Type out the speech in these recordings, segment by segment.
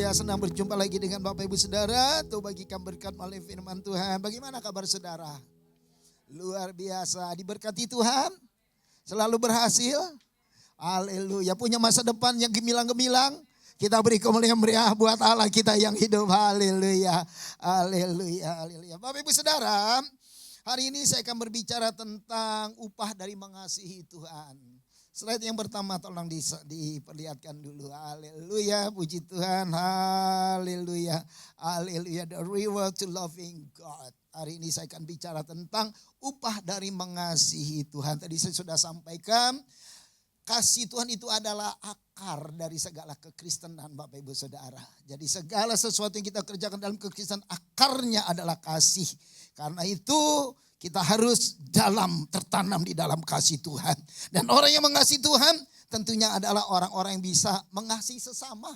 haleluya. Senang berjumpa lagi dengan Bapak Ibu Saudara. Tuh bagikan berkat melalui firman Tuhan. Bagaimana kabar saudara? Luar biasa. Diberkati Tuhan. Selalu berhasil. Haleluya. Punya masa depan yang gemilang-gemilang. Kita beri kemuliaan meriah buat Allah kita yang hidup. Haleluya. Haleluya. Haleluya. Bapak Ibu Saudara, hari ini saya akan berbicara tentang upah dari mengasihi Tuhan. Slide yang pertama tolong diperlihatkan dulu. Haleluya, puji Tuhan. Haleluya. Haleluya. The reward to loving God. Hari ini saya akan bicara tentang upah dari mengasihi Tuhan. Tadi saya sudah sampaikan, kasih Tuhan itu adalah akar dari segala kekristenan Bapak Ibu Saudara. Jadi segala sesuatu yang kita kerjakan dalam kekristenan akarnya adalah kasih. Karena itu kita harus tertanam di dalam kasih Tuhan. Dan orang yang mengasihi Tuhan tentunya adalah orang-orang yang bisa mengasihi sesama.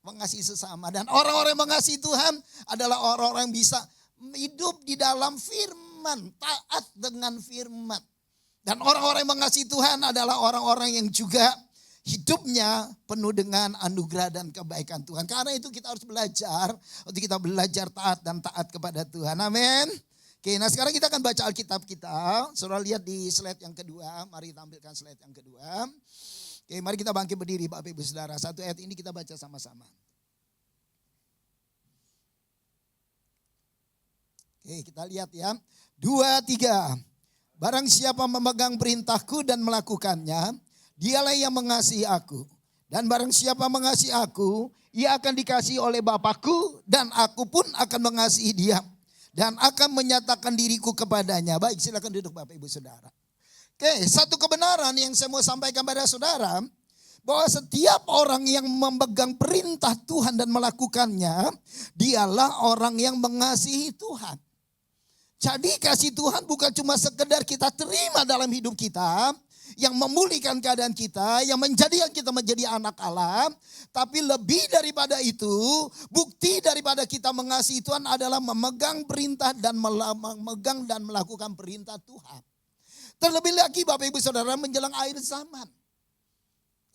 Mengasihi sesama. Dan orang-orang yang mengasihi Tuhan adalah orang-orang yang bisa hidup di dalam firman. Taat dengan firman. Dan orang-orang yang mengasihi Tuhan adalah orang-orang yang juga hidupnya penuh dengan anugerah dan kebaikan Tuhan. Karena itu kita harus belajar. Untuk kita belajar taat kepada Tuhan. Amin. Oke, nah sekarang kita akan baca Alkitab kita. Saudara lihat di slide yang kedua. Mari tampilkan slide yang kedua. Oke, mari kita bangkit berdiri Bapak Ibu Saudara. Satu ayat ini kita baca sama-sama. Oke, kita lihat ya. 2, 3. Barang siapa memegang perintahku dan melakukannya, dialah yang mengasihi aku. Dan barang siapa mengasihi aku, ia akan dikasihi oleh Bapakku dan aku pun akan mengasihi dia. Dan akan menyatakan diriku kepadanya. Baik, silakan duduk Bapak Ibu Saudara. Oke, satu kebenaran yang saya mau sampaikan pada saudara. Bahwa setiap orang yang memegang perintah Tuhan dan melakukannya. Dialah orang yang mengasihi Tuhan. Jadi kasih Tuhan bukan cuma sekedar kita terima dalam hidup kita. Yang memulihkan keadaan kita, yang menjadikan kita menjadi anak Allah. Tapi lebih daripada itu, bukti daripada kita mengasihi Tuhan adalah memegang perintah dan memegang dan melakukan perintah Tuhan. Terlebih lagi Bapak Ibu Saudara menjelang akhir zaman.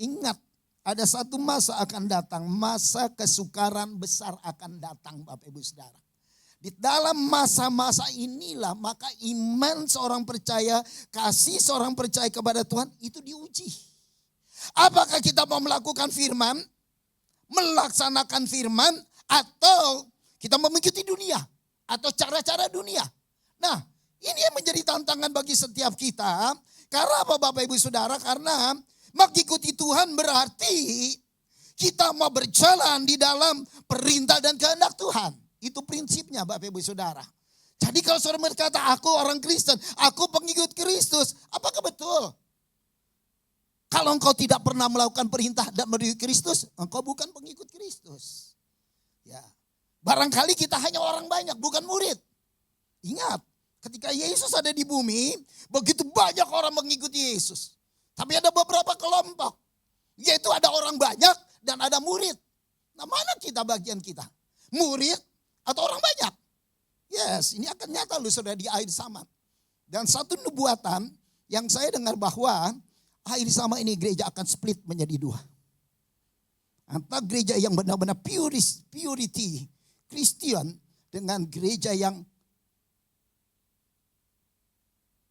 Ingat, ada satu masa akan datang, masa kesukaran besar akan datang Bapak Ibu Saudara. Di dalam masa-masa inilah maka iman seorang percaya, kasih seorang percaya kepada Tuhan itu diuji. Apakah kita mau melakukan firman, melaksanakan firman, atau kita mau mengikuti dunia, atau cara-cara dunia. Nah, ini yang menjadi tantangan bagi setiap kita. Karena apa Bapak Ibu Saudara? Karena mengikuti Tuhan berarti kita mau berjalan di dalam perintah dan kehendak Tuhan. Itu prinsipnya Bapak Ibu Saudara. Jadi kalau saudara berkata aku orang Kristen, aku pengikut Kristus. Apakah betul? Kalau engkau tidak pernah melakukan perintah dan mengikuti Kristus, engkau bukan pengikut Kristus. Ya. Barangkali kita hanya orang banyak, bukan murid. Ingat, ketika Yesus ada di bumi, begitu banyak orang mengikuti Yesus. Tapi ada beberapa kelompok. Yaitu ada orang banyak dan ada murid. Nah mana kita bagian kita? Murid atau orang banyak? Yes, ini akan nyata loh saudara di akhir zaman. Dan satu nubuatan yang saya dengar bahwa akhir zaman ini gereja akan split menjadi 2. Antara gereja yang benar-benar purity, Christian dengan gereja yang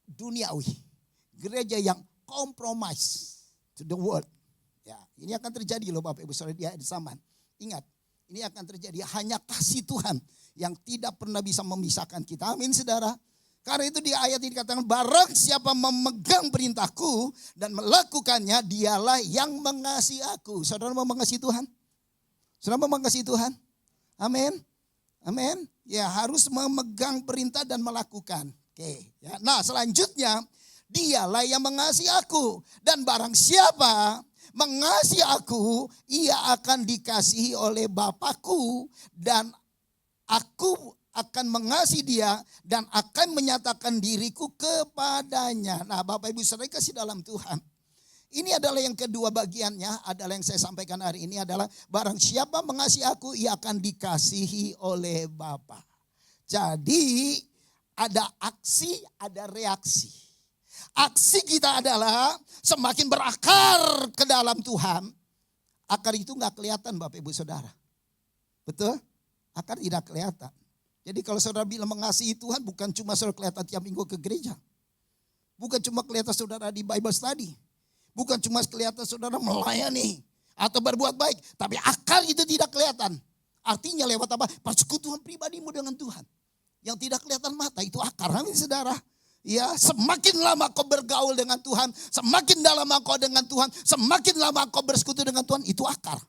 duniawi. Gereja yang compromise to the world. Ya, ini akan terjadi loh Bapak Ibu Saudara di akhir zaman. Ingat. Ini akan terjadi hanya kasih Tuhan yang tidak pernah bisa memisahkan kita. Amin saudara. Karena itu di ayat ini dikatakan barang siapa memegang perintahku dan melakukannya dialah yang mengasihi aku. Saudara mau mengasihi Tuhan? Saudara mau mengasihi Tuhan? Amin. Amin. Ya harus memegang perintah dan melakukan. Oke. Ya. Nah selanjutnya dialah yang mengasihi aku. Dan barang siapa mengasihi aku, ia akan dikasihi oleh Bapakku dan aku akan mengasihi dia dan akan menyatakan diriku kepadanya. Nah Bapak Ibu Saudara kasih dalam Tuhan. Ini adalah yang kedua bagiannya, adalah yang saya sampaikan hari ini adalah barang siapa mengasihi aku, ia akan dikasihi oleh Bapa. Jadi ada aksi, ada reaksi. Aksi kita adalah semakin berakar ke dalam Tuhan. Akar itu gak kelihatan Bapak Ibu Saudara. Betul? Akar tidak kelihatan. Jadi kalau saudara bilang mengasihi Tuhan bukan cuma saudara kelihatan tiap minggu ke gereja. Bukan cuma kelihatan saudara di Bible study. Bukan cuma kelihatan saudara melayani atau berbuat baik. Tapi akar itu tidak kelihatan. Artinya lewat apa? Persekutuan pribadimu dengan Tuhan. Yang tidak kelihatan mata itu akar. Amin saudara. Ya, semakin lama kau bergaul dengan Tuhan, semakin dalam kau dengan Tuhan, semakin lama kau bersekutu dengan Tuhan, itu akar.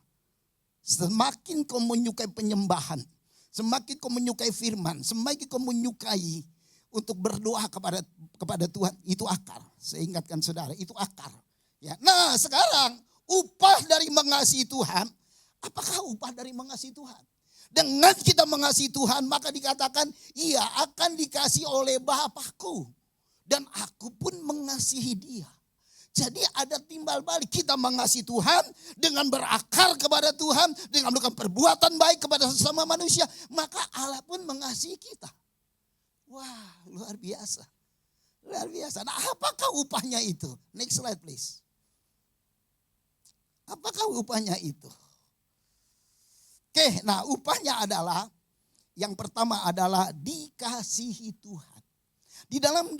Semakin kau menyukai penyembahan, semakin kau menyukai firman, semakin kau menyukai untuk berdoa kepada Tuhan, itu akar. Saya ingatkan saudara, itu akar. Ya. Nah sekarang upah dari mengasihi Tuhan, apakah upah dari mengasihi Tuhan? Dengan kita mengasihi Tuhan maka dikatakan ia akan dikasih oleh Bapakku. Dan aku pun mengasihi dia. Jadi ada timbal balik. Kita mengasihi Tuhan dengan berakar kepada Tuhan. Dengan melakukan perbuatan baik kepada sesama manusia. Maka Allah pun mengasihi kita. Wah luar biasa. Luar biasa. Nah apakah upahnya itu? Next slide please. Apakah upahnya itu? Oke, nah upahnya adalah. Yang pertama adalah dikasihi Tuhan. Di dalam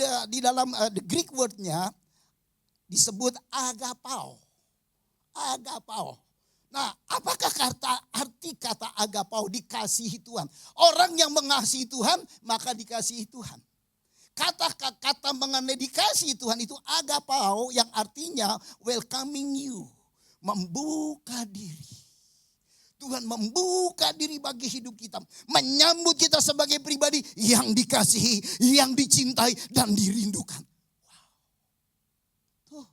the Greek word-nya disebut agapao. Agapao. Nah, apakah arti kata agapao dikasihi Tuhan? Orang yang mengasihi Tuhan maka dikasihi Tuhan. Kata mengenai dikasihi Tuhan itu agapao yang artinya welcoming you, membuka diri. Tuhan membuka diri bagi hidup kita. Menyambut kita sebagai pribadi yang dikasihi, yang dicintai dan dirindukan. Wow. Tuh.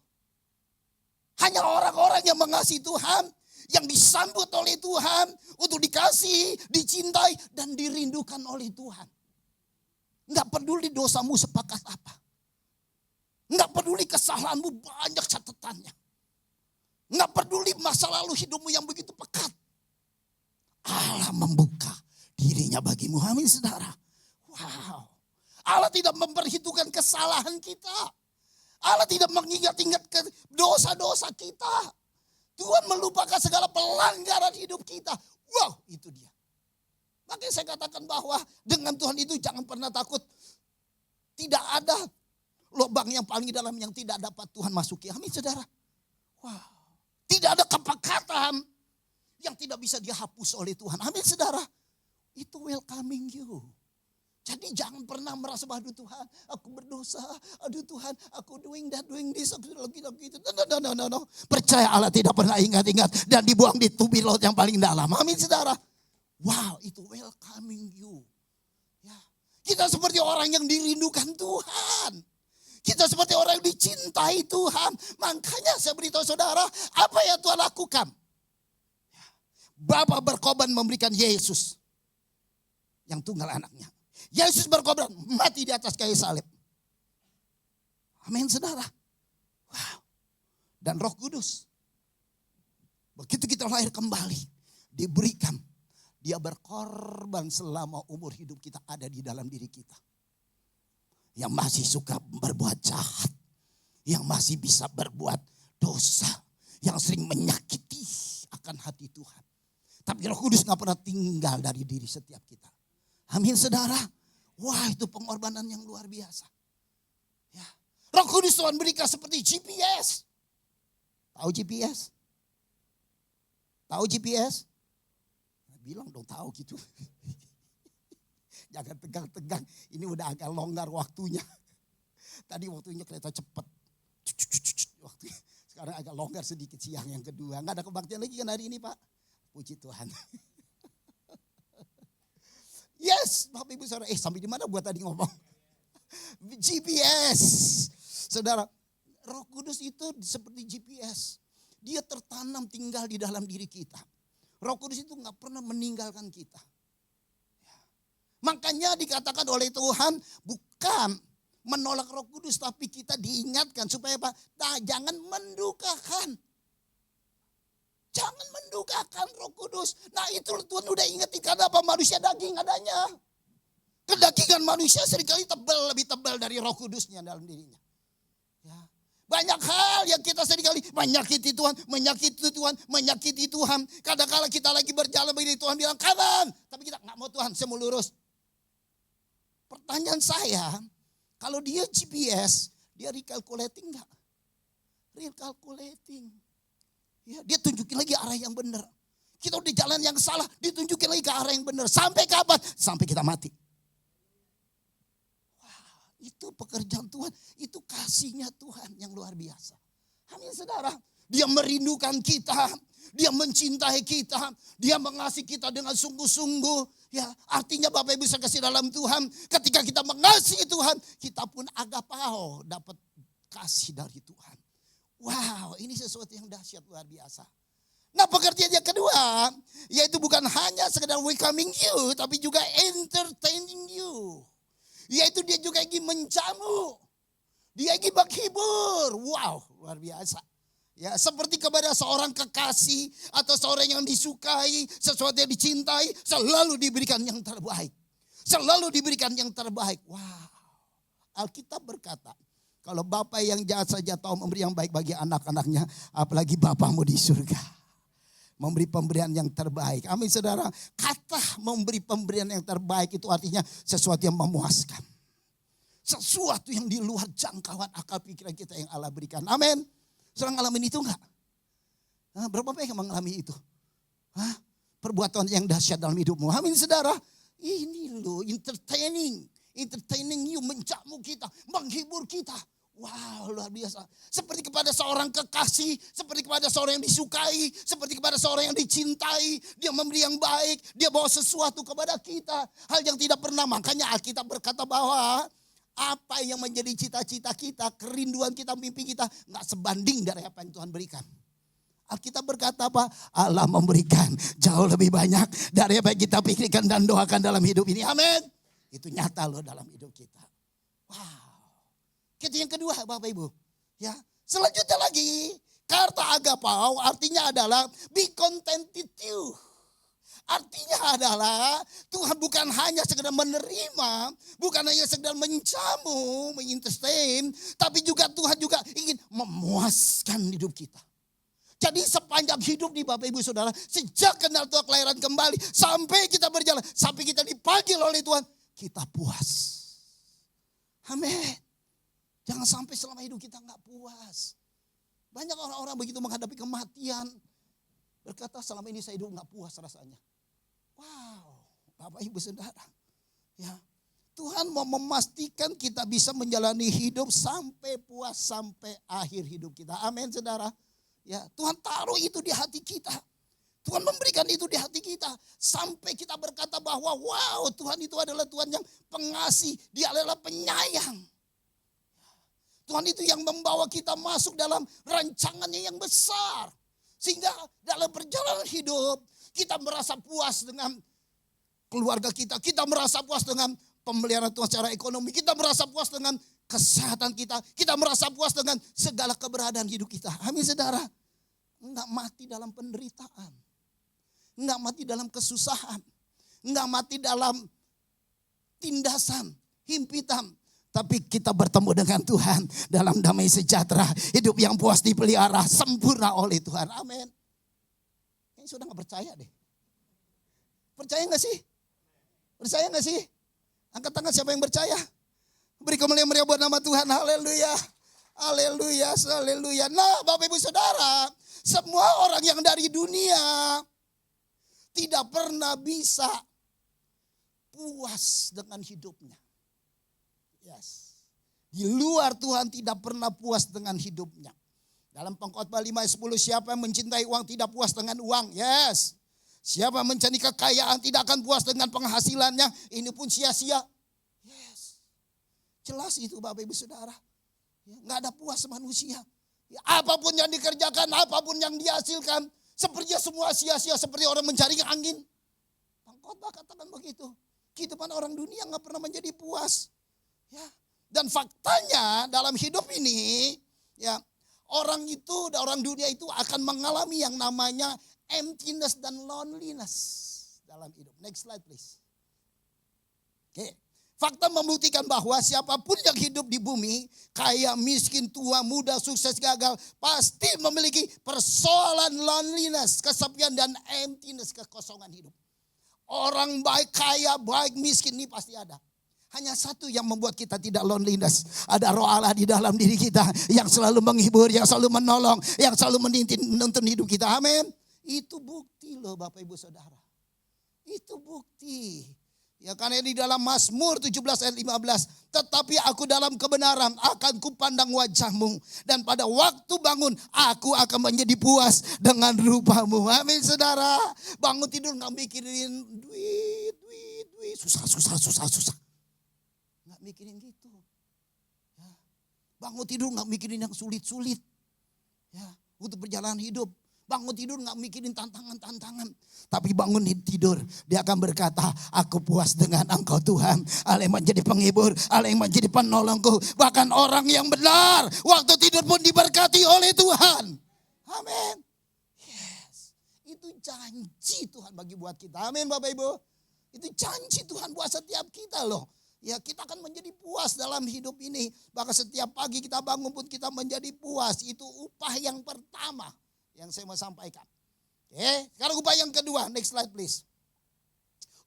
Hanya orang-orang yang mengasihi Tuhan, yang disambut oleh Tuhan untuk dikasihi, dicintai dan dirindukan oleh Tuhan. Enggak peduli dosamu sepakat apa. Enggak peduli kesalahanmu banyak catatannya. Enggak peduli masa lalu hidupmu yang begitu pekat. Allah membuka dirinya bagimu. Amin saudara. Wow. Allah tidak memperhitungkan kesalahan kita. Allah tidak mengingat-ingat dosa-dosa kita. Tuhan melupakan segala pelanggaran hidup kita. Wow, itu dia. Makanya saya katakan bahwa dengan Tuhan itu jangan pernah takut. Tidak ada lubang yang paling dalam yang tidak dapat Tuhan masuki. Amin saudara. Wow. Tidak ada kepekatan yang tidak bisa dihapus oleh Tuhan. Amin saudara. Itu welcoming you. Jadi jangan pernah merasa aduh Tuhan aku berdosa. Aduh Tuhan aku doing that, doing this. Gitu. No. Percaya Allah tidak pernah ingat-ingat. Dan dibuang di tubi laut yang paling dalam. Amin saudara. Wow itu welcoming you. Ya. Kita seperti orang yang dirindukan Tuhan. Kita seperti orang yang dicintai Tuhan. Makanya saya beritahu saudara apa yang Tuhan lakukan. Bapa berkorban memberikan Yesus yang tunggal anaknya. Yesus berkorban mati di atas kayu salib. Amin saudara. Wow. Dan Roh Kudus. Begitu kita lahir kembali. Diberikan. Dia berkorban selama umur hidup kita ada di dalam diri kita. Yang masih suka berbuat jahat. Yang masih bisa berbuat dosa. Yang sering menyakiti akan hati Tuhan. Tapi Roh Kudus gak pernah tinggal dari diri setiap kita. Amin saudara. Wah itu pengorbanan yang luar biasa. Ya. Roh Kudus Tuhan berikan seperti GPS. Tahu GPS? Tahu GPS? Bilang dong tahu gitu. Jangan tegang-tegang. Ini udah agak longgar waktunya. Tadi waktunya kereta cepat. Sekarang agak longgar sedikit siang yang kedua. Gak ada kebaktian lagi kan hari ini Pak. Puji Tuhan. Yes, Bapak Ibu Saudara. Sampai di mana gua tadi ngomong? GPS. Saudara, Roh Kudus itu seperti GPS. Dia tertanam tinggal di dalam diri kita. Roh Kudus itu gak pernah meninggalkan kita. Makanya dikatakan oleh Tuhan bukan menolak Roh Kudus. Tapi kita diingatkan supaya apa? Nah, jangan mendukakan. Jangan mendukakan Roh Kudus. Nah itu Tuhan udah ingetin karena apa? Manusia daging adanya. Kedagingan manusia seringkali lebih tebal dari Roh Kudusnya dalam dirinya. Ya. Banyak hal yang kita seringkali menyakiti Tuhan, menyakiti Tuhan, menyakiti Tuhan. Kadang-kala kita lagi berjalan begini, Tuhan bilang kanan. Tapi kita nggak mau Tuhan, saya mau lurus. Pertanyaan saya, kalau dia GPS, dia recalculating nggak? Recalculating. Ya, dia tunjukin lagi arah yang benar. Kita udah jalan yang salah, ditunjukin lagi ke arah yang benar. Sampai kapan? Sampai kita mati. Itu pekerjaan Tuhan, itu kasihnya Tuhan yang luar biasa. Amin saudara. Dia merindukan kita, dia mencintai kita, dia mengasihi kita dengan sungguh-sungguh. Ya, artinya Bapak Ibu saya kasih dalam Tuhan, ketika kita mengasihi Tuhan, kita pun agapao dapat kasih dari Tuhan. Wow, ini sesuatu yang dahsyat luar biasa. Nah, pekerjaan yang kedua, yaitu bukan hanya sekedar welcoming you, tapi juga entertaining you. Yaitu dia juga ingin menjamu. Dia ingin menghibur. Wow, luar biasa. Ya, seperti kepada seorang kekasih atau seorang yang disukai, sesuatu yang dicintai, selalu diberikan yang terbaik. Selalu diberikan yang terbaik. Wow. Alkitab berkata, kalau Bapa yang jahat saja tahu memberi yang baik bagi anak-anaknya, apalagi Bapamu di surga. Memberi pemberian yang terbaik. Amin saudara. Kata memberi pemberian yang terbaik itu artinya sesuatu yang memuaskan. Sesuatu yang di luar jangkauan akal pikiran kita yang Allah berikan. Amin. Saudara ngalamin itu enggak? Berapa banyak yang mengalami itu? Perbuatan yang dahsyat dalam hidupmu. Amin saudara. Ini loh entertaining. Entertaining you, menjamu kita, menghibur kita. Wow, luar biasa. Seperti kepada seorang kekasih, seperti kepada seorang yang disukai, seperti kepada seorang yang dicintai. Dia memberi yang baik, dia bawa sesuatu kepada kita. Hal yang tidak pernah, makanya Alkitab berkata bahwa apa yang menjadi cita-cita kita, kerinduan kita, mimpi kita, gak sebanding dari apa yang Tuhan berikan. Alkitab berkata apa? Allah memberikan jauh lebih banyak dari apa yang kita pikirkan dan doakan dalam hidup ini. Amin. Itu nyata loh dalam hidup kita. Wow. Itu yang kedua Bapak Ibu. Ya, selanjutnya lagi, kata agapao artinya adalah be contented you. Artinya adalah Tuhan bukan hanya sekedar menerima, bukan hanya sekedar menjamu, mengentertain, tapi juga Tuhan juga ingin memuaskan hidup kita. Jadi sepanjang hidup nih Bapak Ibu Saudara, sejak kenal Tuhan kelahiran kembali, sampai kita berjalan, sampai kita dipanggil oleh Tuhan, kita puas. Amin. Jangan sampai selama hidup kita gak puas. Banyak orang-orang begitu menghadapi kematian, berkata selama ini saya hidup gak puas rasanya. Wow, Bapak Ibu Saudara. Ya, Tuhan mau memastikan kita bisa menjalani hidup sampai puas, sampai akhir hidup kita. Amin saudara. Ya, Tuhan taruh itu di hati kita. Tuhan memberikan itu di hati kita. Sampai kita berkata bahwa wow, Tuhan itu adalah Tuhan yang pengasih. Dia adalah penyayang. Tuhan itu yang membawa kita masuk dalam rancangannya yang besar. Sehingga dalam perjalanan hidup kita merasa puas dengan keluarga kita. Kita merasa puas dengan pemeliharaan Tuhan secara ekonomi. Kita merasa puas dengan kesehatan kita. Kita merasa puas dengan segala keberadaan hidup kita. Amin saudara. Enggak mati dalam penderitaan. Enggak mati dalam kesusahan. Enggak mati dalam tindasan, himpitan. Tapi kita bertemu dengan Tuhan dalam damai sejahtera. Hidup yang puas dipelihara sempurna oleh Tuhan. Amin. Ini sudah gak percaya deh. Percaya gak sih? Percaya gak sih? Angkat tangan siapa yang percaya. Beri kemuliaan meriah buat nama Tuhan. Haleluya. Haleluya. Haleluya. Nah Bapak Ibu Saudara. Semua orang yang dari dunia tidak pernah bisa puas dengan hidupnya. Yes. Di luar Tuhan tidak pernah puas dengan hidupnya. Dalam Pengkhotbah 5 ayat 10, siapa yang mencintai uang tidak puas dengan uang. Yes. Siapa mencari kekayaan tidak akan puas dengan penghasilannya. Ini pun sia-sia. Yes. Jelas itu Bapak Ibu Saudara. Ya, gak ada puas manusia. Ya, apapun yang dikerjakan, apapun yang dihasilkan. Sepertinya semua sia-sia seperti orang mencari angin. Pengkhotbah katakan begitu. Kehidupan orang dunia gak pernah menjadi puas. Ya, dan faktanya dalam hidup ini, ya orang dunia itu akan mengalami yang namanya emptiness dan loneliness dalam hidup. Next slide please. Oke, Fakta membuktikan bahwa siapapun yang hidup di bumi, kaya, miskin, tua, muda, sukses, gagal, pasti memiliki persoalan loneliness, kesepian dan emptiness, kekosongan hidup. Orang baik, kaya, baik, miskin ini pasti ada. Hanya satu yang membuat kita tidak loneliness. Ada Roh Allah di dalam diri kita yang selalu menghibur, yang selalu menolong, yang selalu menuntun hidup kita. Amin. Itu bukti loh Bapak Ibu Saudara. Itu bukti. Ya karena di dalam Mazmur 17 ayat 15. Tetapi aku dalam kebenaran akan kupandang wajahmu. Dan pada waktu bangun aku akan menjadi puas dengan rupamu. Amin saudara. Bangun tidur gak mikirin duit. Susah. Gak mikirin gitu. Ya. Bangun tidur gak mikirin yang sulit-sulit. Ya, untuk perjalanan hidup. Bangun tidur gak mikirin tantangan-tantangan. Tapi bangun tidur dia akan berkata, aku puas dengan Engkau Tuhan. Allah yang menjadi penghibur, Allah yang menjadi penolongku. Bahkan orang yang benar waktu tidur pun diberkati oleh Tuhan. Amin. Yes. Itu janji Tuhan bagi buat kita. Amin Bapak Ibu. Itu janji Tuhan buat setiap kita loh. Ya kita akan menjadi puas dalam hidup ini. Bahkan setiap pagi kita bangun pun kita menjadi puas. Itu upah yang pertama yang saya mau sampaikan. Oke, sekarang upah yang kedua, next slide please.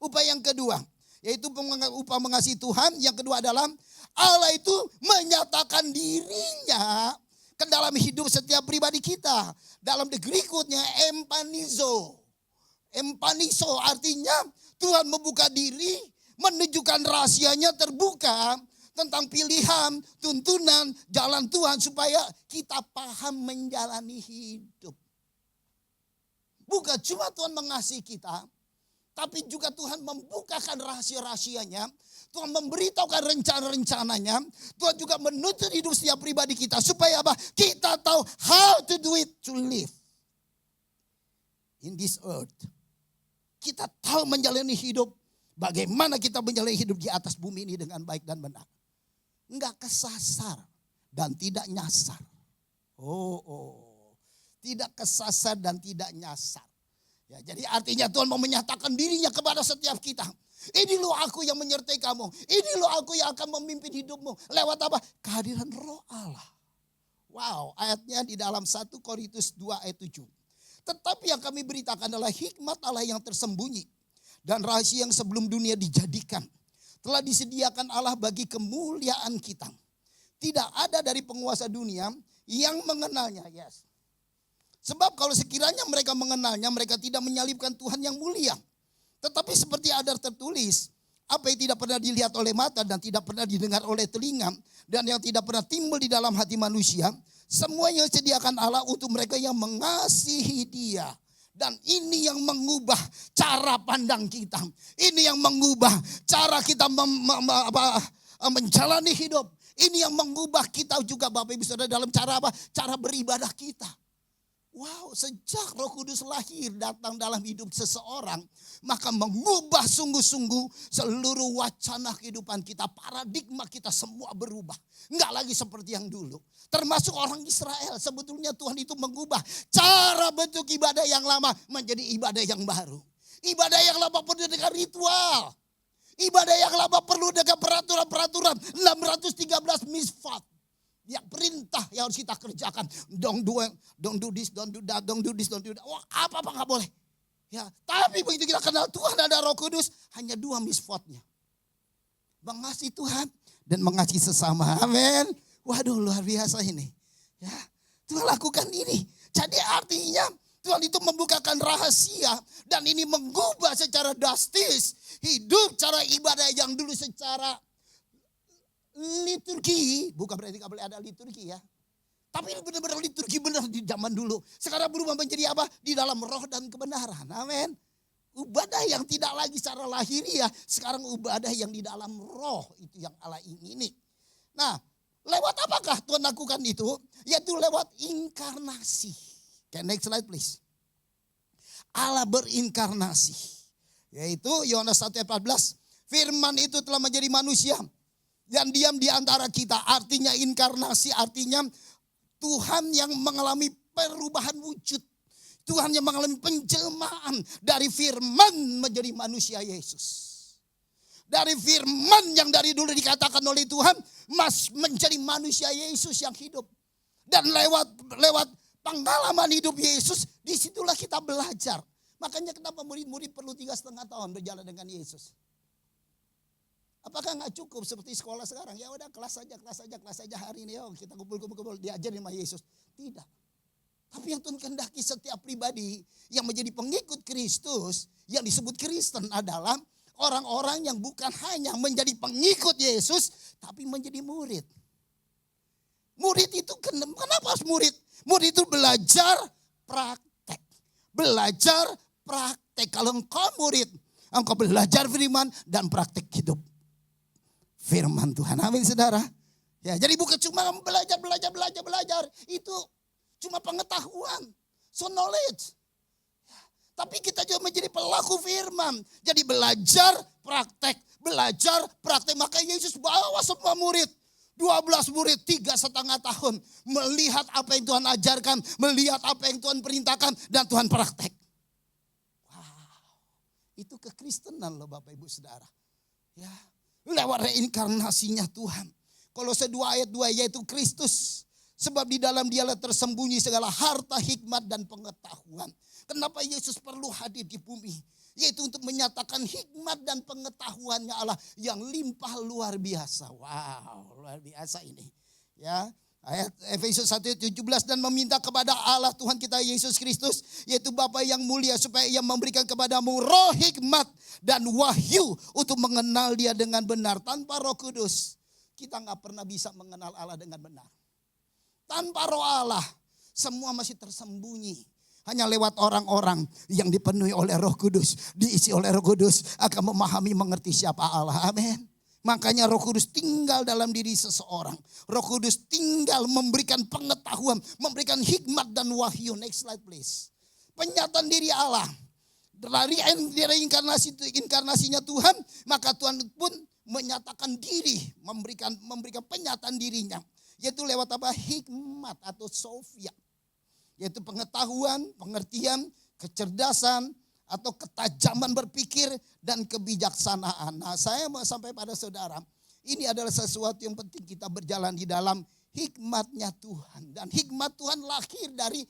Upah yang kedua, yaitu upah mengasihi Tuhan. Yang kedua adalah Allah itu menyatakan dirinya ke dalam hidup setiap pribadi kita. Dalam the Greek-nya empanizo. Empanizo artinya Tuhan membuka diri, menunjukkan rahasianya terbuka tentang pilihan, tuntunan, jalan Tuhan supaya kita paham menjalani hidup. Bukan cuma Tuhan mengasihi kita, tapi juga Tuhan membukakan rahasia-rahasianya. Tuhan memberitahukan rencana-rencananya. Tuhan juga menuntut hidup setiap pribadi kita. Supaya apa? Kita tahu how to do it to live in this earth. Kita tahu menjalani hidup. Bagaimana kita menjalani hidup di atas bumi ini dengan baik dan benar. Enggak kesasar dan tidak nyasar. Tidak kesasar dan tidak nyasar. Ya, jadi artinya Tuhan mau menyatakan dirinya kepada setiap kita. Ini loh aku yang menyertai kamu. Ini loh aku yang akan memimpin hidupmu. Lewat apa? Kehadiran Roh Allah. Wow, ayatnya di dalam 1 Korintus 2 ayat 7. Tetapi yang kami beritakan adalah hikmat Allah yang tersembunyi. Dan rahasia yang sebelum dunia dijadikan. Telah disediakan Allah bagi kemuliaan kita. Tidak ada dari penguasa dunia yang mengenalnya. Yes. Sebab kalau sekiranya mereka mengenalnya, mereka tidak menyalibkan Tuhan yang mulia. Tetapi seperti ada tertulis, apa yang tidak pernah dilihat oleh mata dan tidak pernah didengar oleh telinga. Dan yang tidak pernah timbul di dalam hati manusia. Semuanya disediakan Allah untuk mereka yang mengasihi Dia. Dan ini yang mengubah cara pandang kita. Ini yang mengubah cara kita menjalani hidup. Ini yang mengubah kita juga Bapak Ibu Saudara dalam cara apa? Cara beribadah kita. Wow, sejak Roh Kudus lahir datang dalam hidup seseorang, maka mengubah sungguh-sungguh seluruh wacana kehidupan kita, paradigma kita semua berubah. Enggak lagi seperti yang dulu. Termasuk orang Israel, sebetulnya Tuhan itu mengubah cara bentuk ibadah yang lama menjadi ibadah yang baru. Ibadah yang lama perlu dengan ritual. Ibadah yang lama perlu dengan peraturan-peraturan, 613 misfat. Ya perintah yang harus kita kerjakan. Don't do this, don't do that, don't do this, don't do that. Wah, apa-apa gak boleh. Ya, tapi begitu kita kenal Tuhan ada Roh Kudus, hanya 2 misfatnya. Mengasihi Tuhan dan mengasihi sesama. Amin. Waduh, luar biasa ini. Ya, Tuhan lakukan ini. Jadi artinya Tuhan itu membukakan rahasia dan ini mengubah secara drastis hidup cara ibadah yang dulu secara liturgi, bukan berarti gak boleh ada liturgi ya. Tapi ini benar-benar liturgi benar di zaman dulu. Sekarang berubah menjadi apa? Di dalam roh dan kebenaran. Amin. Ibadah yang tidak lagi secara lahiriah, sekarang ibadah yang di dalam roh. Itu yang Allah ingini. Nah, lewat apakah Tuhan lakukan itu? Yaitu lewat inkarnasi. Okay, next slide please. Allah berinkarnasi. Yaitu Yohanes 1 ayat 14. Firman itu telah menjadi manusia. Dan diam di antara kita. Artinya inkarnasi, artinya Tuhan yang mengalami perubahan wujud. Tuhan yang mengalami penjelmaan dari firman menjadi manusia Yesus. Dari firman yang dari dulu dikatakan oleh Tuhan, menjadi manusia Yesus yang hidup. Dan lewat pengalaman hidup Yesus, disitulah kita belajar. Makanya kenapa murid-murid perlu 3,5 tahun berjalan dengan Yesus. Apakah nggak cukup seperti sekolah sekarang? Ya udah kelas saja hari ini. Kita kumpul diajarin sama Yesus. Tidak. Tapi yang Tuhan kehendaki setiap pribadi yang menjadi pengikut Kristus, yang disebut Kristen adalah orang-orang yang bukan hanya menjadi pengikut Yesus, tapi menjadi murid. Murid itu kenapa harus murid? Murid itu belajar praktek. Belajar praktek. Kalau engkau murid, engkau belajar firman dan praktek hidup firman Tuhan. Amin saudara. Ya, jadi bukan cuma belajar. Itu cuma pengetahuan. So knowledge. Tapi kita juga menjadi pelaku firman. Jadi belajar praktek. Maka Yesus bawa semua murid. 12 murid 3,5 tahun. Melihat apa yang Tuhan ajarkan. Melihat apa yang Tuhan perintahkan. Dan Tuhan praktek. Wow. Itu kekristenan loh Bapak Ibu Saudara. Ya. Lewat reinkarnasinya Tuhan. Kolose 2 ayat 2 yaitu Kristus. Sebab di dalam dialah tersembunyi segala harta, hikmat dan pengetahuan. Kenapa Yesus perlu hadir di bumi? Yaitu untuk menyatakan hikmat dan pengetahuannya Allah yang limpah luar biasa. Wow, luar biasa ini. Ya. Ayat Efesus 1:17 dan meminta kepada Allah Tuhan kita Yesus Kristus yaitu Bapa yang mulia supaya Ia memberikan kepadamu roh hikmat dan wahyu untuk mengenal Dia dengan benar. Tanpa Roh Kudus kita nggak pernah bisa mengenal Allah dengan benar. Tanpa Roh Allah semua masih tersembunyi. Hanya lewat orang-orang yang dipenuhi oleh Roh Kudus, diisi oleh Roh Kudus akan memahami mengerti siapa Allah. Amin. Makanya Roh Kudus tinggal dalam diri seseorang. Roh Kudus tinggal memberikan pengetahuan, memberikan hikmat dan wahyu. Next slide please. Penyataan diri Allah. Dari inkarnasinya Tuhan, maka Tuhan pun menyatakan diri, memberikan penyataan dirinya. Yaitu lewat apa? Hikmat atau sofia. Yaitu pengetahuan, pengertian, kecerdasan, atau ketajaman berpikir dan kebijaksanaan. Nah, saya mau sampai pada saudara, ini adalah sesuatu yang penting kita berjalan di dalam hikmatnya Tuhan. Dan hikmat Tuhan lahir dari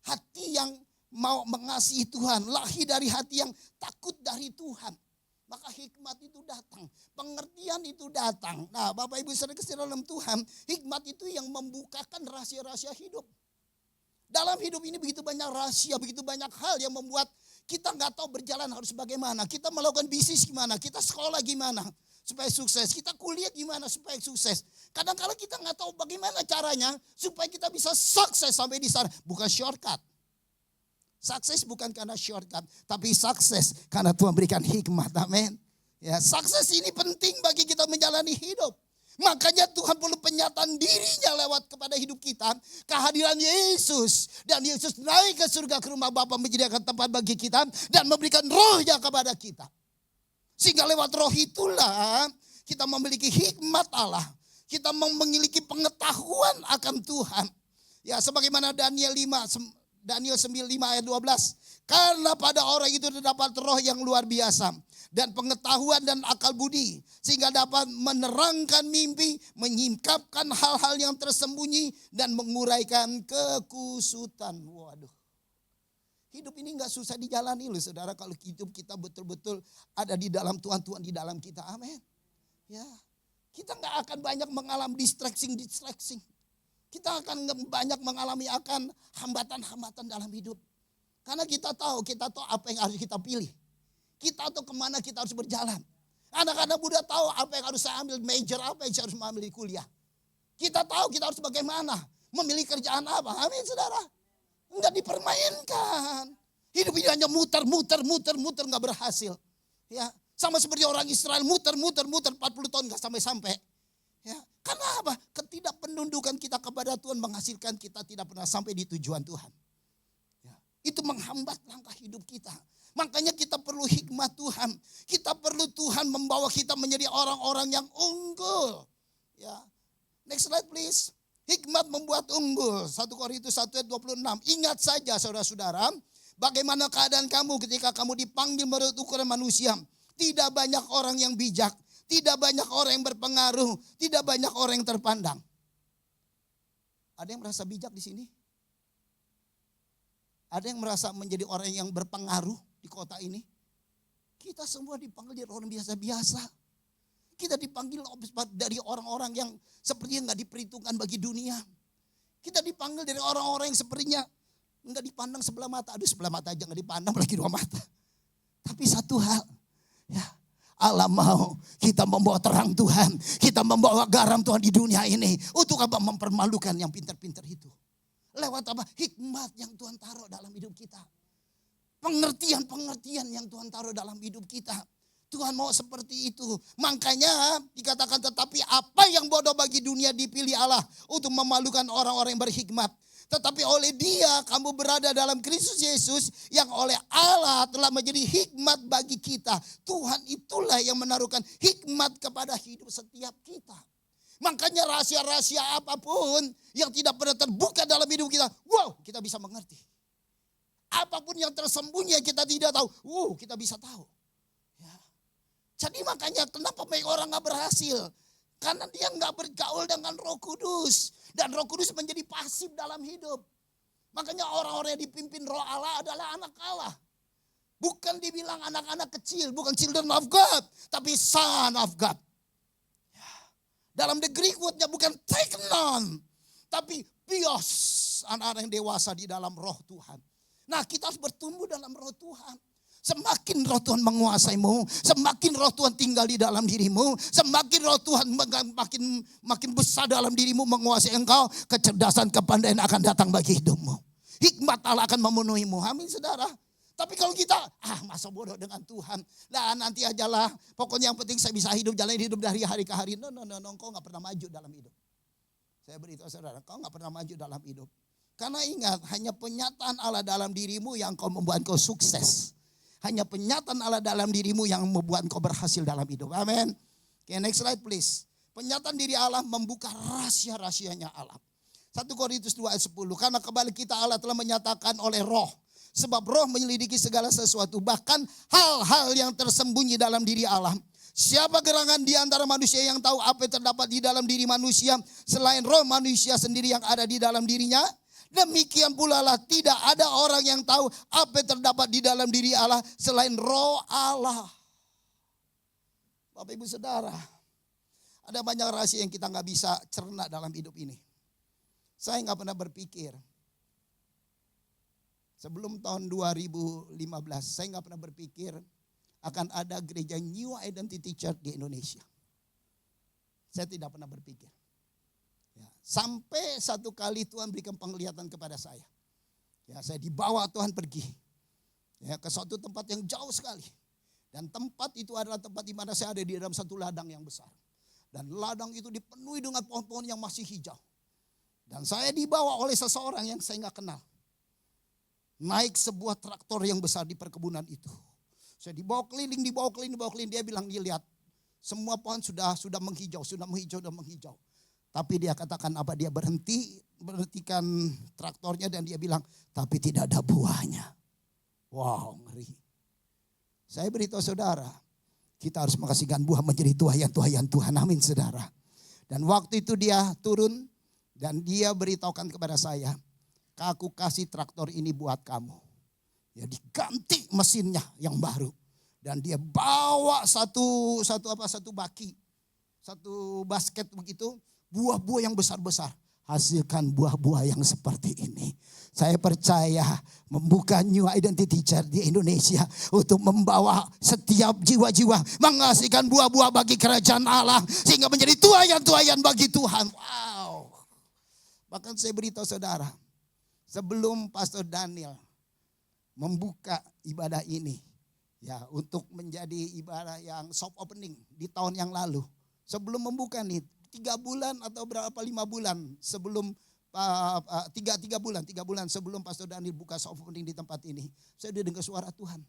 hati yang mau mengasihi Tuhan, lahir dari hati yang takut dari Tuhan. Maka hikmat itu datang, pengertian itu datang. Nah, Bapak Ibu saudara kasih dalam Tuhan, hikmat itu yang membukakan rahasia-rahasia hidup. Dalam hidup ini begitu banyak rahasia, begitu banyak hal yang membuat kita nggak tahu berjalan harus bagaimana. Kita melakukan bisnis gimana, kita sekolah gimana supaya sukses. Kita kuliah gimana supaya sukses. Kadang-kadang kita nggak tahu bagaimana caranya supaya kita bisa sukses sampai di sana. Bukan shortcut. Sukses bukan karena shortcut, tapi sukses karena Tuhan berikan hikmat. Amin. Ya, sukses ini penting bagi kita menjalani hidup. Makanya Tuhan perlu penyataan dirinya lewat kepada hidup kita. Kehadiran Yesus. Dan Yesus naik ke surga ke rumah Bapa menyediakan tempat bagi kita. Dan memberikan rohnya kepada kita. Sehingga lewat roh itulah kita memiliki hikmat Allah. Kita memiliki pengetahuan akan Tuhan. Ya, sebagaimana Daniel 9:5 ayat 12. Karena pada orang itu terdapat roh yang luar biasa. Dan pengetahuan dan akal budi. Sehingga dapat menerangkan mimpi, menyingkapkan hal-hal yang tersembunyi. Dan menguraikan kekusutan. Waduh. Hidup ini gak susah dijalani loh saudara. Kalau hidup kita betul-betul ada di dalam Tuhan. Tuhan di dalam kita. Amin. Ya, kita gak akan banyak mengalami distracting. Kita akan banyak mengalami akan hambatan-hambatan dalam hidup. Karena kita tahu apa yang harus kita pilih. Kita tahu kemana kita harus berjalan. Anak-anak muda tahu apa yang harus saya ambil, major apa yang saya harus mengambil kuliah. Kita tahu kita harus bagaimana, memilih kerjaan apa. Amin saudara. Enggak dipermainkan. Hidup ini hanya muter, enggak berhasil. Ya, sama seperti orang Israel muter 40 tahun enggak sampai-sampai. Ya, karena apa? Ketidakpenundukan kita kepada Tuhan menghasilkan kita tidak pernah sampai di tujuan Tuhan. Ya, itu menghambat langkah hidup kita. Makanya kita perlu hikmat Tuhan. Kita perlu Tuhan membawa kita menjadi orang-orang yang unggul. Ya. Next slide please. Hikmat membuat unggul. 1 Korintus 1:26. Ingat saja saudara-saudara. Bagaimana keadaan kamu ketika kamu dipanggil menurut ukuran manusia. Tidak banyak orang yang bijak. Tidak banyak orang yang berpengaruh, tidak banyak orang yang terpandang. Ada yang merasa bijak di sini? Ada yang merasa menjadi orang yang berpengaruh di kota ini? Kita semua dipanggil dari orang biasa-biasa. Kita dipanggil dari orang-orang yang sepertinya nggak diperhitungkan bagi dunia. Kita dipanggil dari orang-orang yang sepertinya nggak dipandang sebelah mata. Aduh, sebelah mata aja nggak dipandang, apalagi dua mata. Tapi satu hal, ya, Allah mau kita membawa terang Tuhan. Kita membawa garam Tuhan di dunia ini. Untuk apa? Mempermalukan yang pintar-pintar itu. Lewat apa? Hikmat yang Tuhan taruh dalam hidup kita. Pengertian-pengertian yang Tuhan taruh dalam hidup kita. Tuhan mau seperti itu. Makanya dikatakan tetapi apa yang bodoh bagi dunia dipilih Allah untuk memalukan orang-orang yang berhikmat. Tetapi oleh Dia kamu berada dalam Kristus Yesus yang oleh Allah telah menjadi hikmat bagi kita. Tuhan itulah yang menaruhkan hikmat kepada hidup setiap kita. Makanya rahasia-rahasia apapun yang tidak pernah terbuka dalam hidup kita, wow, kita bisa mengerti. Apapun yang tersembunyi yang kita tidak tahu, kita bisa tahu. Ya. Jadi makanya kenapa banyak orang gak berhasil? Karena dia gak bergaul dengan Roh Kudus. Dan Roh Kudus menjadi pasif dalam hidup. Makanya orang-orang yang dipimpin Roh Allah adalah anak Allah. Bukan dibilang anak-anak kecil, bukan children of God, tapi son of God. Ya. Dalam the Greek word-nya bukan teknon, tapi bios, anak-anak yang dewasa di dalam Roh Tuhan. Nah, kita harus bertumbuh dalam Roh Tuhan. Semakin Roh Tuhan menguasaimu, semakin Roh Tuhan tinggal di dalam dirimu, semakin Roh Tuhan makin besar dalam dirimu menguasai engkau, kecerdasan, kepandaian akan datang bagi hidupmu. Hikmat Allah akan memenuhimu. Amin, saudara. Tapi kalau kita, masa bodoh dengan Tuhan. Nah, nanti ajalah, pokoknya yang penting saya bisa jalan hidup dari hari ke hari. No, engkau gak pernah maju dalam hidup. Saya beritahu saudara, engkau gak pernah maju dalam hidup. Karena ingat, hanya penyataan Allah dalam dirimu yang kau membuat kau sukses. Hanya penyataan Allah dalam dirimu yang membuat kau berhasil dalam hidup. Amin. Okay, next slide please. Penyataan diri Allah membuka rahasia-rahasianya Allah. 1 Korintus 2 ayat 10. Karena kembali kita Allah telah menyatakan oleh Roh. Sebab Roh menyelidiki segala sesuatu. Bahkan hal-hal yang tersembunyi dalam diri Allah. Siapa gerangan di antara manusia yang tahu apa yang terdapat di dalam diri manusia. Selain roh manusia sendiri yang ada di dalam dirinya. Demikian pula lah tidak ada orang yang tahu apa yang terdapat di dalam diri Allah selain Roh Allah. Bapak Ibu Saudara, ada banyak rahasia yang kita nggak bisa cerna dalam hidup ini. Saya nggak pernah berpikir sebelum tahun 2015, saya nggak pernah berpikir akan ada gereja New Identity Church di Indonesia. Saya tidak pernah berpikir. Ya, sampai satu kali Tuhan berikan penglihatan kepada saya. Ya, saya dibawa Tuhan pergi ke suatu tempat yang jauh sekali. Dan tempat itu adalah tempat di mana saya ada di dalam satu ladang yang besar. Dan ladang itu dipenuhi dengan pohon-pohon yang masih hijau. Dan saya dibawa oleh seseorang yang saya nggak kenal. Naik sebuah traktor yang besar di perkebunan itu. Saya dibawa keliling. Dia bilang, lihat semua pohon sudah menghijau. Tapi dia katakan apa? Dia berhentikan traktornya dan dia bilang, tapi tidak ada buahnya. Wow, ngeri. Saya beritahu saudara, kita harus menghasilkan buah menjadi tuayan Tuhan. Amin saudara. Dan waktu itu dia turun dan dia beritahukan kepada saya, aku kasih traktor ini buat kamu. Ya, diganti mesinnya yang baru. Dan dia bawa satu baki, satu basket begitu. Buah-buah yang besar-besar. Hasilkan buah-buah yang seperti ini. Saya percaya membuka New Identity Church di Indonesia. Untuk membawa setiap jiwa-jiwa. Menghasilkan buah-buah bagi kerajaan Allah. Sehingga menjadi tuayan-tuayan bagi Tuhan. Wow. Bahkan saya beritahu saudara. Sebelum Pastor Daniel membuka ibadah ini. Ya, untuk menjadi ibadah yang soft opening di tahun yang lalu. Sebelum membuka nih. 3 bulan atau berapa 5 bulan sebelum 3 bulan sebelum Pastor Daniel buka soft opening di tempat ini, saya udah dengar suara Tuhan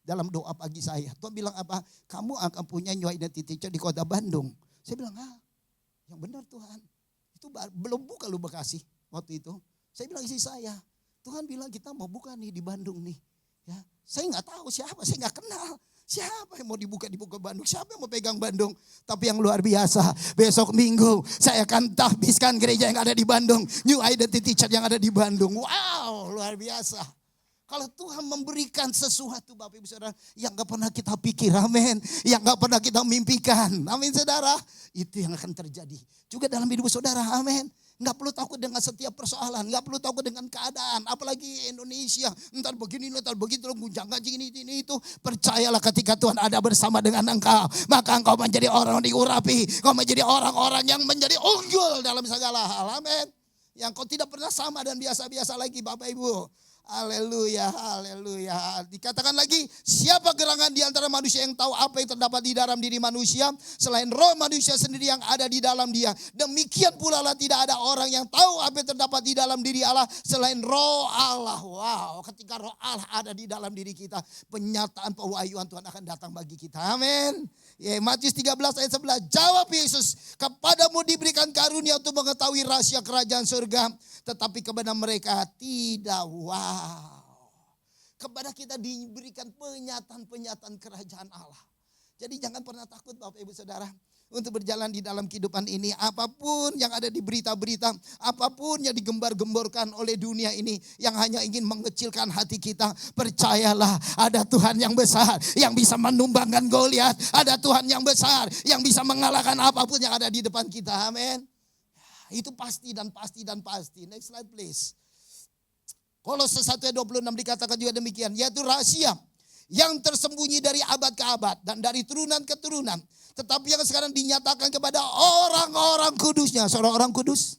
dalam doa pagi saya. Tuhan bilang apa? Kamu akan punya New Identity Church di kota Bandung. Saya bilang, yang benar Tuhan. Itu belum buka lu Bekasi waktu itu. Saya bilang isi saya, Tuhan bilang kita mau buka nih di Bandung nih. Ya, saya nggak tahu siapa, saya nggak kenal. Siapa yang mau dibuka Bandung? Siapa yang mau pegang Bandung? Tapi yang luar biasa, besok Minggu saya akan tahbiskan gereja yang ada di Bandung. New Identity Church yang ada di Bandung. Wow, luar biasa. Kalau Tuhan memberikan sesuatu Bapak Ibu Saudara yang gak pernah kita pikir, amin. Yang gak pernah kita mimpikan, amin saudara. Itu yang akan terjadi. Juga dalam hidup saudara, amin. Gak perlu takut dengan setiap persoalan, gak perlu takut dengan keadaan. Apalagi Indonesia, entar begini, entar begitu, gunjang-ganjing ini itu. Percayalah ketika Tuhan ada bersama dengan engkau, maka engkau menjadi orang yang diurapi. Kau menjadi orang-orang yang menjadi unggul dalam segala hal, amin. Yang kau tidak pernah sama dan biasa-biasa lagi Bapak Ibu. Haleluya, haleluya. Dikatakan lagi, siapa gerangan di antara manusia yang tahu apa yang terdapat di dalam diri manusia selain roh manusia sendiri yang ada di dalam dia. Demikian pula lah tidak ada orang yang tahu apa yang terdapat di dalam diri Allah selain roh Allah. Wow, ketika roh Allah ada di dalam diri kita, penyataan pewahyuan Tuhan akan datang bagi kita. Amin. Ya, Matius 13 ayat 11. Jawab Yesus, kepadamu diberikan karunia untuk mengetahui rahasia kerajaan surga, tetapi kepada mereka tidak. Wow. Kepada kita diberikan penyataan-penyataan kerajaan Allah. Jadi jangan pernah takut Bapak Ibu Saudara untuk berjalan di dalam kehidupan ini. Apapun yang ada di berita-berita, apapun yang digembar-gemborkan oleh dunia ini yang hanya ingin mengecilkan hati kita, percayalah ada Tuhan yang besar yang bisa menumbangkan Goliat. Ada Tuhan yang besar yang bisa mengalahkan apapun yang ada di depan kita. Amin. Itu pasti dan pasti dan pasti. Next slide please. Kolose 1 ayat 26 dikatakan juga demikian, yaitu rahasia yang tersembunyi dari abad ke abad dan dari turunan ke turunan, tetapi yang sekarang dinyatakan kepada orang-orang kudusnya. Saudara orang kudus,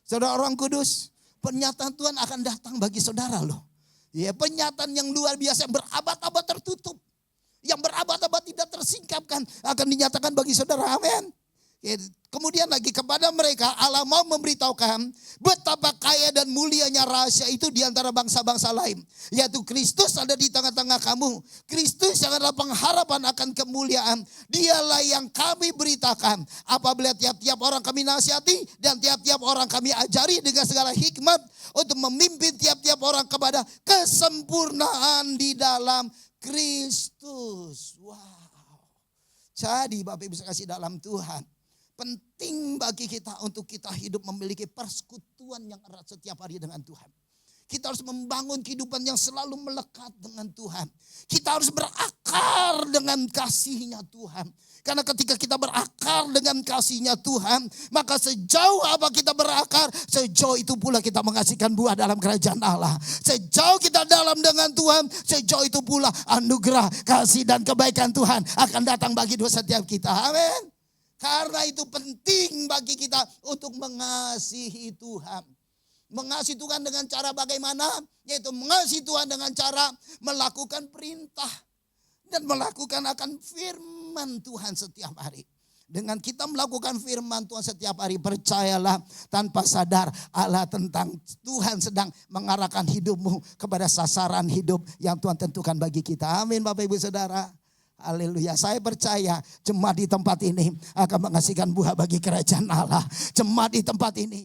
saudara orang kudus, pernyataan Tuhan akan datang bagi saudara loh. Ya, pernyataan yang luar biasa, yang berabad-abad tertutup, yang berabad-abad tidak tersingkapkan, akan dinyatakan bagi saudara. Amin. Ya, kemudian lagi kepada mereka Allah mau memberitahukan betapa kaya dan mulianya rahasia itu di antara bangsa-bangsa lain. Yaitu Kristus ada di tengah-tengah kamu. Kristus yang adalah pengharapan akan kemuliaan. Dialah yang kami beritakan. Apabila tiap-tiap orang kami nasihati dan tiap-tiap orang kami ajari dengan segala hikmat untuk memimpin tiap-tiap orang kepada kesempurnaan di dalam Kristus. Wow. Jadi Bapak Ibu kasih dalam Tuhan. Penting bagi kita untuk kita hidup memiliki persekutuan yang erat setiap hari dengan Tuhan. Kita harus membangun kehidupan yang selalu melekat dengan Tuhan. Kita harus berakar dengan kasih-Nya Tuhan. Karena ketika kita berakar dengan kasih-Nya Tuhan, maka sejauh apa kita berakar, sejauh itu pula kita menghasilkan buah dalam kerajaan Allah. Sejauh kita dalam dengan Tuhan, sejauh itu pula anugerah, kasih dan kebaikan Tuhan akan datang bagi setiap kita. Amin. Karena itu penting bagi kita untuk mengasihi Tuhan. Mengasihi Tuhan dengan cara bagaimana? Yaitu mengasihi Tuhan dengan cara melakukan perintah. Dan melakukan akan firman Tuhan setiap hari. Dengan kita melakukan firman Tuhan setiap hari, percayalah tanpa sadar Allah tentang Tuhan sedang mengarahkan hidupmu kepada sasaran hidup yang Tuhan tentukan bagi kita. Amin Bapak Ibu Saudara. Haleluya, saya percaya jemaat di tempat ini akan menghasilkan buah bagi kerajaan Allah. Jemaat di tempat ini.